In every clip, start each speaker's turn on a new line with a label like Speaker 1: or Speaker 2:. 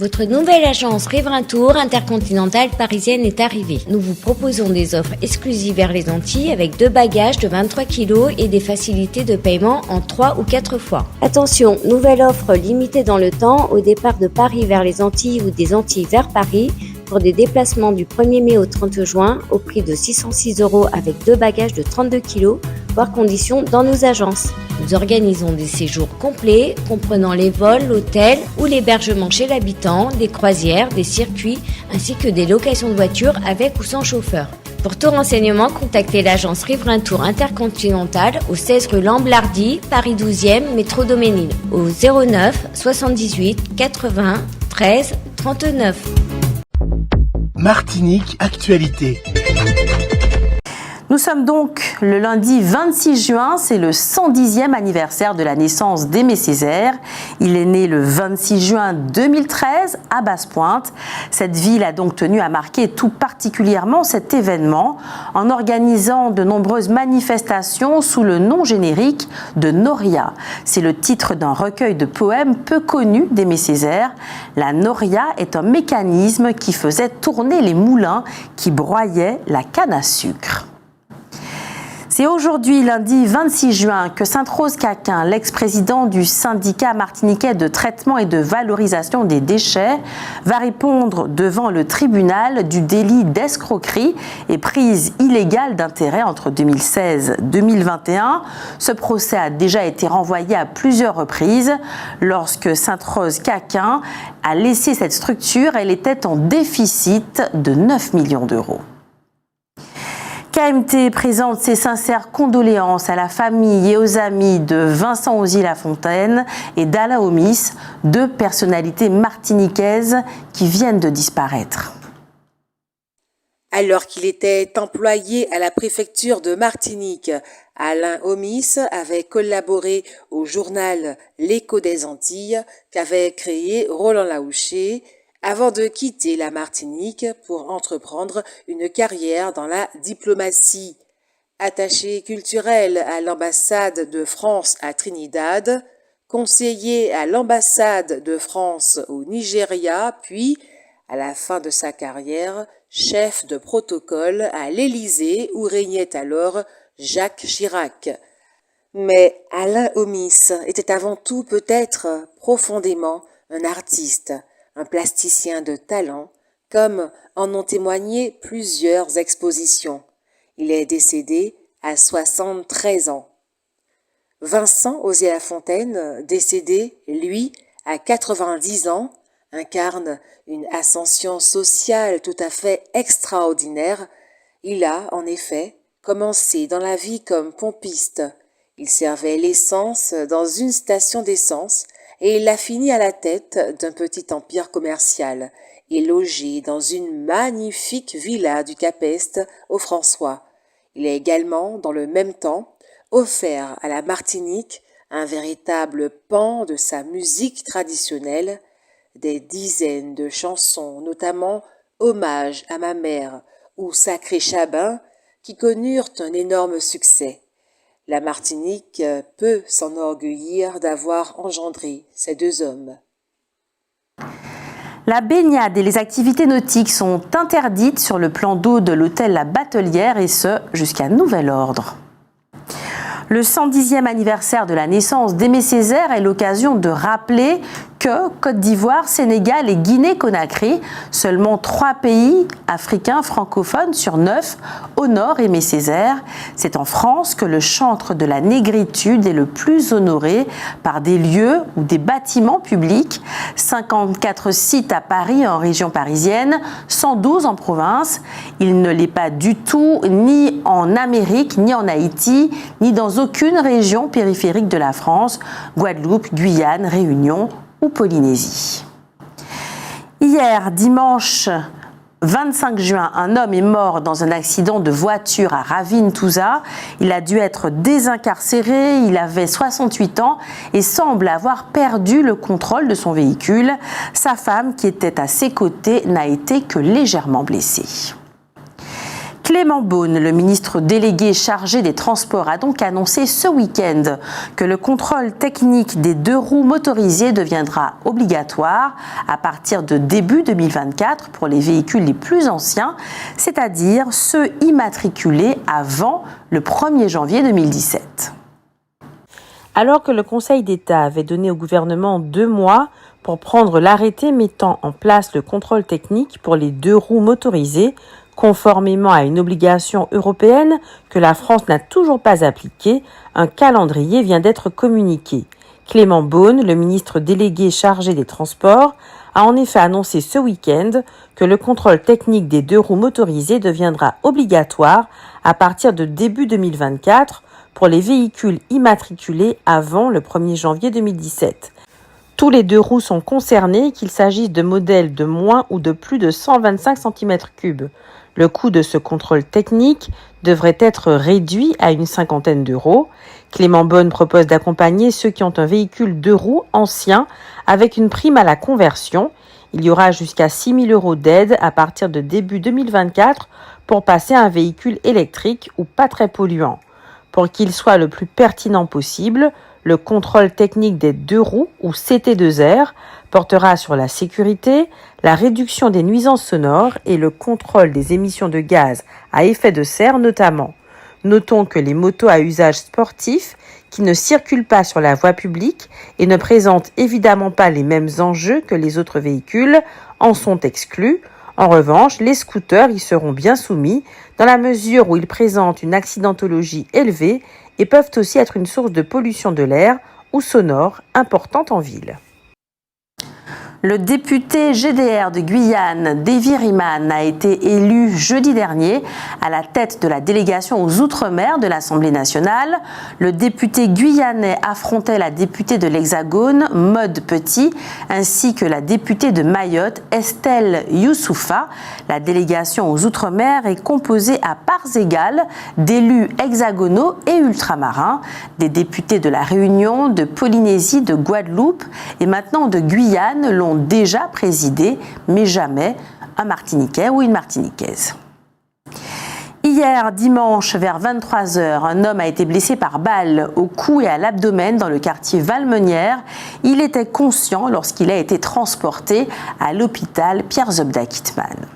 Speaker 1: Votre nouvelle agence Riverain Tour intercontinentale parisienne est arrivée. Nous vous proposons des offres exclusives vers les Antilles avec 2 bagages de 23 kg et des facilités de paiement en 3 ou 4 fois. Attention, nouvelle offre limitée dans le temps au départ de Paris vers les Antilles ou des Antilles vers Paris pour des déplacements du 1er mai au 30 juin au prix de 606 € avec 2 bagages de 32 kg, voire conditions dans nos agences. Nous organisons des séjours complets comprenant les vols, l'hôtel ou l'hébergement chez l'habitant, des croisières, des circuits ainsi que des locations de voitures avec ou sans chauffeur. Pour tout renseignement, contactez l'agence Riverain Tour Intercontinentale au 16 rue Lamblardy, Paris 12e, métro Doménil, au 09 78 80 13 39.
Speaker 2: Martinique Actualité.
Speaker 3: Nous sommes donc le lundi 26 juin, c'est le 110e anniversaire de la naissance d'Aimé Césaire. Il est né le 26 juin 2013 à Basse-Pointe. Cette ville a donc tenu à marquer tout particulièrement cet événement en organisant de nombreuses manifestations sous le nom générique de Noria. C'est le titre d'un recueil de poèmes peu connu d'Aimé Césaire. La Noria est un mécanisme qui faisait tourner les moulins qui broyaient la canne à sucre. C'est aujourd'hui, lundi 26 juin, que Sainte-Rose-Caquin, l'ex-président du syndicat martiniquais de traitement et de valorisation des déchets, va répondre devant le tribunal du délit d'escroquerie et prise illégale d'intérêt entre 2016 et 2021. Ce procès a déjà été renvoyé à plusieurs reprises. Lorsque Sainte-Rose-Caquin a laissé cette structure, elle était en déficit de 9 millions d'euros. KMT présente ses sincères condoléances à la famille et aux amis de Vincent Osier-Lafontaine et d'Alain Omis, 2 personnalités martiniquaises qui viennent de disparaître.
Speaker 4: Alors qu'il était employé à la préfecture de Martinique, Alain Omis avait collaboré au journal L'Écho des Antilles qu'avait créé Roland Laouché, avant de quitter la Martinique pour entreprendre une carrière dans la diplomatie. Attaché culturel à l'ambassade de France à Trinidad, conseiller à l'ambassade de France au Nigeria, puis, à la fin de sa carrière, chef de protocole à l'Élysée où régnait alors Jacques Chirac. Mais Alain Omis était avant tout peut-être profondément un artiste, un plasticien de talent, comme en ont témoigné plusieurs expositions. Il est décédé à 73 ans. Vincent Osier-Lafontaine, décédé, lui, à 90 ans, incarne une ascension sociale tout à fait extraordinaire. Il a, en effet, commencé dans la vie comme pompiste. Il servait l'essence dans une station d'essence et il a fini à la tête d'un petit empire commercial et logé dans une magnifique villa du Cap-Est au François. Il a également, dans le même temps, offert à la Martinique un véritable pan de sa musique traditionnelle, des dizaines de chansons, notamment Hommage à ma mère ou Sacré Chabin, qui connurent un énorme succès. La Martinique peut s'enorgueillir d'avoir engendré ces 2 hommes.
Speaker 3: La baignade et les activités nautiques sont interdites sur le plan d'eau de l'hôtel La Batelière et ce, jusqu'à nouvel ordre. Le 110e anniversaire de la naissance d'Aimé Césaire est l'occasion de rappeler que Côte d'Ivoire, Sénégal et Guinée-Conakry, seulement 3 pays africains francophones sur 9, honorent Aimé Césaire. C'est en France que le chantre de la négritude est le plus honoré par des lieux ou des bâtiments publics. 54 sites à Paris en région parisienne, 112 en province. Il ne l'est pas du tout ni en Amérique, ni en Haïti, ni dans aucune région périphérique de la France, Guadeloupe, Guyane, Réunion ou Polynésie. Hier, dimanche 25 juin, un homme est mort dans un accident de voiture à Ravine-Touza. Il a dû être désincarcéré, il avait 68 ans et semble avoir perdu le contrôle de son véhicule. Sa femme, qui était à ses côtés, n'a été que légèrement blessée. Clément Beaune, le ministre délégué chargé des Transports, a donc annoncé ce week-end que le contrôle technique des 2 roues motorisées deviendra obligatoire à partir de début 2024 pour les véhicules les plus anciens, c'est-à-dire ceux immatriculés avant le 1er janvier 2017. Alors que le Conseil d'État avait donné au gouvernement 2 mois pour prendre l'arrêté mettant en place le contrôle technique pour les 2 roues motorisées, conformément à une obligation européenne que la France n'a toujours pas appliquée, un calendrier vient d'être communiqué. Clément Beaune, le ministre délégué chargé des Transports, a en effet annoncé ce week-end que le contrôle technique des 2 roues motorisées deviendra obligatoire à partir de début 2024 pour les véhicules immatriculés avant le 1er janvier 2017. Tous les 2 roues sont concernés, qu'il s'agisse de modèles de moins ou de plus de 125 cm3. Le coût de ce contrôle technique devrait être réduit à une 50aine d'euros. Clément Beaune propose d'accompagner ceux qui ont un véhicule 2 roues ancien avec une prime à la conversion. Il y aura jusqu'à 6 000 euros d'aide à partir de début 2024 pour passer à un véhicule électrique ou pas très polluant. Pour qu'il soit le plus pertinent possible, le contrôle technique des 2 roues ou CT2R portera sur la sécurité, la réduction des nuisances sonores et le contrôle des émissions de gaz à effet de serre notamment. Notons que les motos à usage sportif qui ne circulent pas sur la voie publique et ne présentent évidemment pas les mêmes enjeux que les autres véhicules en sont exclus. En revanche, les scooters y seront bien soumis dans la mesure où ils présentent une accidentologie élevée et peuvent aussi être une source de pollution de l'air ou sonore importante en ville. Le député GDR de Guyane, Davy Riman, a été élu jeudi dernier à la tête de la délégation aux Outre-mer de l'Assemblée nationale. Le député guyanais affrontait la députée de l'Hexagone, Maude Petit, ainsi que la députée de Mayotte, Estelle Youssoufa. La délégation aux Outre-mer est composée à parts égales d'élus hexagonaux et ultramarins, des députés de la Réunion, de Polynésie, de Guadeloupe et maintenant de Guyane l'ont déjà présidé, mais jamais un Martiniquais ou une Martiniquaise. Hier, dimanche, vers 23h, un homme a été blessé par balle au cou et à l'abdomen dans le quartier Valmenière. Il était conscient lorsqu'il a été transporté à l'hôpital Pierre Zobda Kittmann.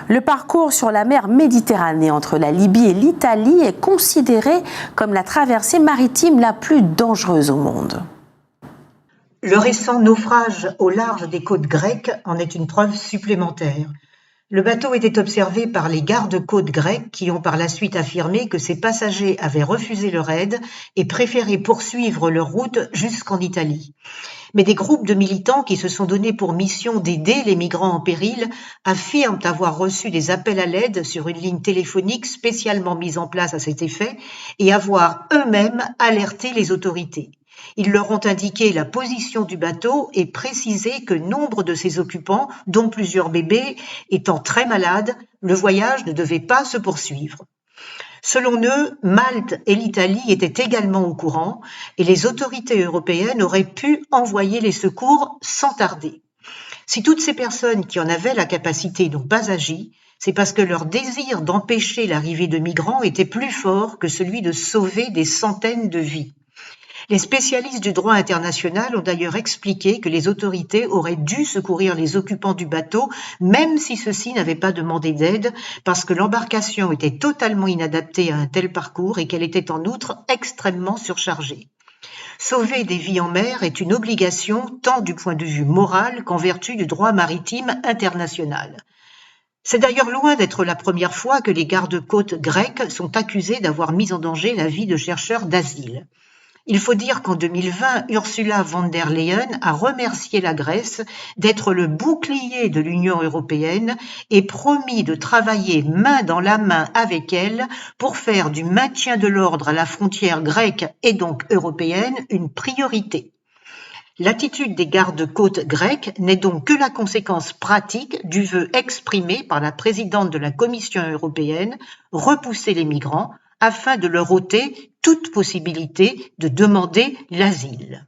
Speaker 3: Le parcours sur la mer Méditerranée entre la Libye et l'Italie est considéré comme la traversée maritime la plus dangereuse au monde.
Speaker 2: Le récent naufrage au large des côtes grecques en est une preuve supplémentaire. Le bateau était observé par les gardes-côtes grecs qui ont par la suite affirmé que ces passagers avaient refusé leur aide et préféré poursuivre leur route jusqu'en Italie. Mais des groupes de militants qui se sont donnés pour mission d'aider les migrants en péril affirment avoir reçu des appels à l'aide sur une ligne téléphonique spécialement mise en place à cet effet et avoir eux-mêmes alerté les autorités. Ils leur ont indiqué la position du bateau et précisé que nombre de ses occupants, dont plusieurs bébés, étant très malades, le voyage ne devait pas se poursuivre. Selon eux, Malte et l'Italie étaient également au courant et les autorités européennes auraient pu envoyer les secours sans tarder. Si toutes ces personnes qui en avaient la capacité n'ont pas agi, c'est parce que leur désir d'empêcher l'arrivée de migrants était plus fort que celui de sauver des centaines de vies. Les spécialistes du droit international ont d'ailleurs expliqué que les autorités auraient dû secourir les occupants du bateau, même si ceux-ci n'avaient pas demandé d'aide, parce que l'embarcation était totalement inadaptée à un tel parcours et qu'elle était en outre extrêmement surchargée. Sauver des vies en mer est une obligation tant du point de vue moral qu'en vertu du droit maritime international. C'est d'ailleurs loin d'être la première fois que les gardes-côtes grecs sont accusés d'avoir mis en danger la vie de chercheurs d'asile. Il faut dire qu'en 2020, Ursula von der Leyen a remercié la Grèce d'être le bouclier de l'Union européenne et promis de travailler main dans la main avec elle pour faire du maintien de l'ordre à la frontière grecque et donc européenne une priorité. L'attitude des gardes-côtes grecs n'est donc que la conséquence pratique du vœu exprimé par la présidente de la Commission européenne, repousser les migrants, afin de leur ôter toute possibilité de demander l'asile.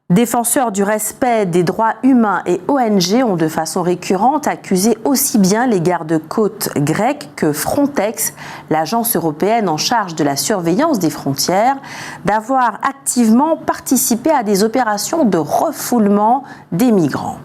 Speaker 3: Défenseurs du respect des droits humains et ONG ont de façon récurrente accusé aussi bien les gardes-côtes grecs que Frontex, l'agence européenne en charge de la surveillance des frontières, d'avoir activement participé à des opérations de refoulement des migrants.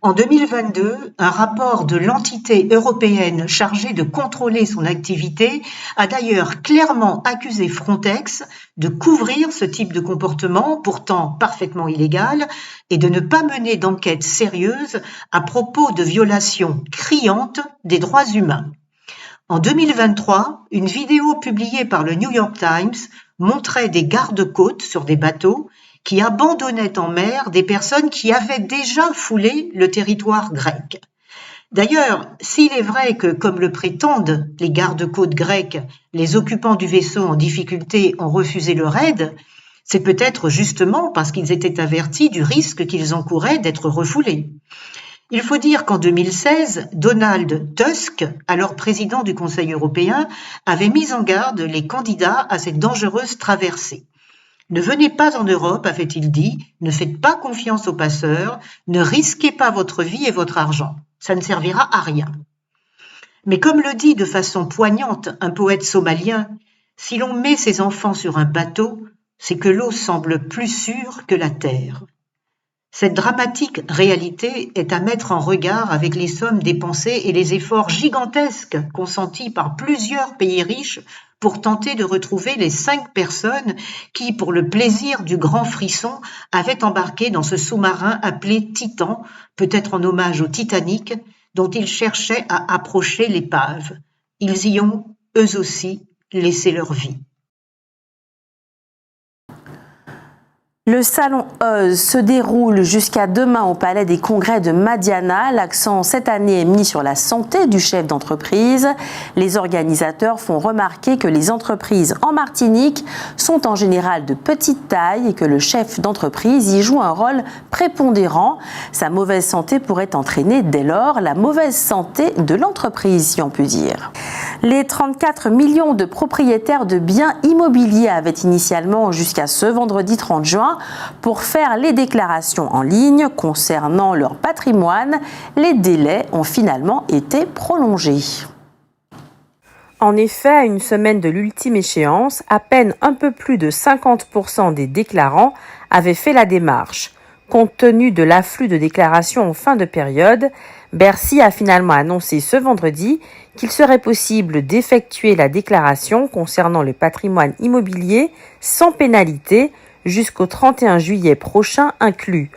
Speaker 2: En 2022, un rapport de l'entité européenne chargée de contrôler son activité a d'ailleurs clairement accusé Frontex de couvrir ce type de comportement, pourtant parfaitement illégal, et de ne pas mener d'enquête sérieuse à propos de violations criantes des droits humains. En 2023, une vidéo publiée par le New York Times montrait des gardes-côtes sur des bateaux qui abandonnaient en mer des personnes qui avaient déjà foulé le territoire grec. D'ailleurs, s'il est vrai que, comme le prétendent les gardes-côtes grecs, les occupants du vaisseau en difficulté ont refusé le raid, c'est peut-être justement parce qu'ils étaient avertis du risque qu'ils encouraient d'être refoulés. Il faut dire qu'en 2016, Donald Tusk, alors président du Conseil européen, avait mis en garde les candidats à cette dangereuse traversée. Ne venez pas en Europe, avait-il dit, ne faites pas confiance aux passeurs, ne risquez pas votre vie et votre argent, ça ne servira à rien. Mais comme le dit de façon poignante un poète somalien, si l'on met ses enfants sur un bateau, c'est que l'eau semble plus sûre que la terre. Cette dramatique réalité est à mettre en regard avec les sommes dépensées et les efforts gigantesques consentis par plusieurs pays riches pour tenter de retrouver les 5 personnes qui, pour le plaisir du grand frisson, avaient embarqué dans ce sous-marin appelé Titan, peut-être en hommage au Titanic, dont ils cherchaient à approcher l'épave. Ils y ont, eux aussi, laissé leur vie.
Speaker 3: Le salon Oz se déroule jusqu'à demain au Palais des Congrès de Madiana. L'accent cette année est mis sur la santé du chef d'entreprise. Les organisateurs font remarquer que les entreprises en Martinique sont en général de petite taille et que le chef d'entreprise y joue un rôle prépondérant. Sa mauvaise santé pourrait entraîner dès lors la mauvaise santé de l'entreprise, si on peut dire. Les 34 millions de propriétaires de biens immobiliers avaient initialement jusqu'à ce vendredi 30 juin pour faire les déclarations en ligne concernant leur patrimoine. Les délais ont finalement été prolongés. En effet, à une semaine de l'ultime échéance, à peine un peu plus de 50% des déclarants avaient fait la démarche. Compte tenu de l'afflux de déclarations en fin de période, Bercy a finalement annoncé ce vendredi qu'il serait possible d'effectuer la déclaration concernant le patrimoine immobilier sans pénalité jusqu'au 31 juillet prochain inclus.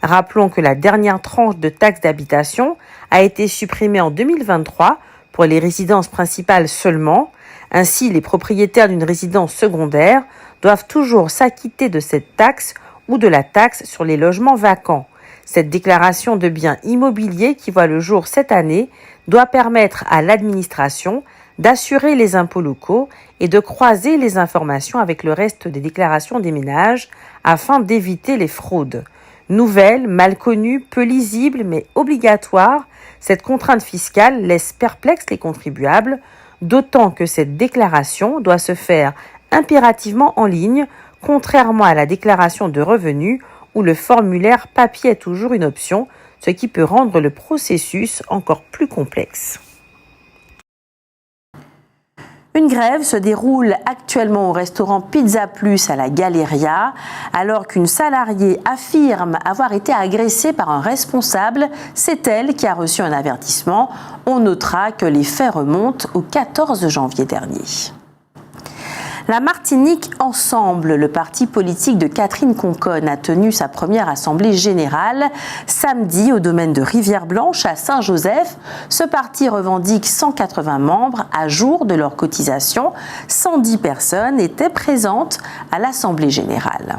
Speaker 3: Rappelons que la dernière tranche de taxe d'habitation a été supprimée en 2023 pour les résidences principales seulement. Ainsi, les propriétaires d'une résidence secondaire doivent toujours s'acquitter de cette taxe ou de la taxe sur les logements vacants. Cette déclaration de biens immobiliers qui voit le jour cette année doit permettre à l'administration d'assurer les impôts locaux et de croiser les informations avec le reste des déclarations des ménages afin d'éviter les fraudes. Nouvelle, mal connue, peu lisible mais obligatoire, cette contrainte fiscale laisse perplexes les contribuables, d'autant que cette déclaration doit se faire impérativement en ligne, contrairement à la déclaration de revenus où le formulaire papier est toujours une option, ce qui peut rendre le processus encore plus complexe. Une grève se déroule actuellement au restaurant Pizza Plus à la Galleria, alors qu'une salariée affirme avoir été agressée par un responsable. C'est elle qui a reçu un avertissement. On notera que les faits remontent au 14 janvier dernier. La Martinique Ensemble, le parti politique de Catherine Conconne, a tenu sa première assemblée générale samedi au domaine de Rivière-Blanche à Saint-Joseph. Ce parti revendique 180 membres à jour de leur cotisation. 110 personnes étaient présentes à l'assemblée générale.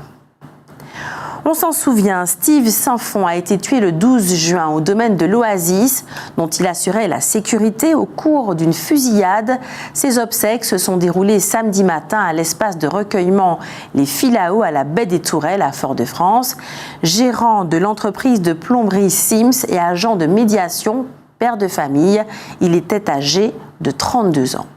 Speaker 3: On s'en souvient, Steve Saint-Fond a été tué le 12 juin au domaine de l'Oasis, dont il assurait la sécurité au cours d'une fusillade. Ses obsèques se sont déroulées samedi matin à l'espace de recueillement Les Filao à la baie des Tourelles à Fort-de-France. Gérant de l'entreprise de plomberie Sims et agent de médiation, père de famille, il était âgé de 32 ans.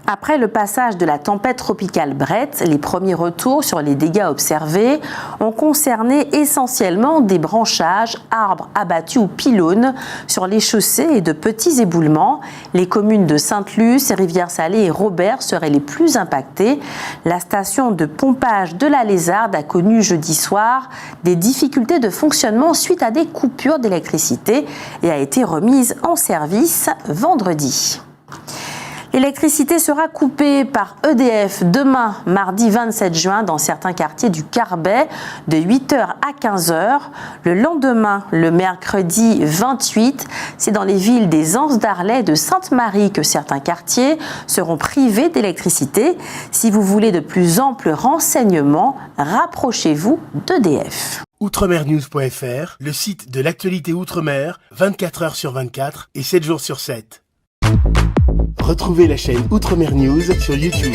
Speaker 3: Après le passage de la tempête tropicale Brett, les premiers retours sur les dégâts observés ont concerné essentiellement des branchages, arbres abattus ou pylônes sur les chaussées et de petits éboulements. Les communes de Sainte-Luce, Rivière-Salée et Robert seraient les plus impactées. La station de pompage de la Lézarde a connu jeudi soir des difficultés de fonctionnement suite à des coupures d'électricité et a été remise en service vendredi. L'électricité sera coupée par EDF demain, mardi 27 juin, dans certains quartiers du Carbet, de 8h à 15h. Le lendemain, le mercredi 28, c'est dans les villes des Anses d'Arlet et de Sainte-Marie que certains quartiers seront privés d'électricité. Si vous voulez de plus amples renseignements, rapprochez-vous d'EDF.
Speaker 5: Outremernews.fr, le site de l'actualité Outre-mer, 24 heures sur 24 et 7 jours sur 7. Retrouvez la chaîne Outremer News sur YouTube.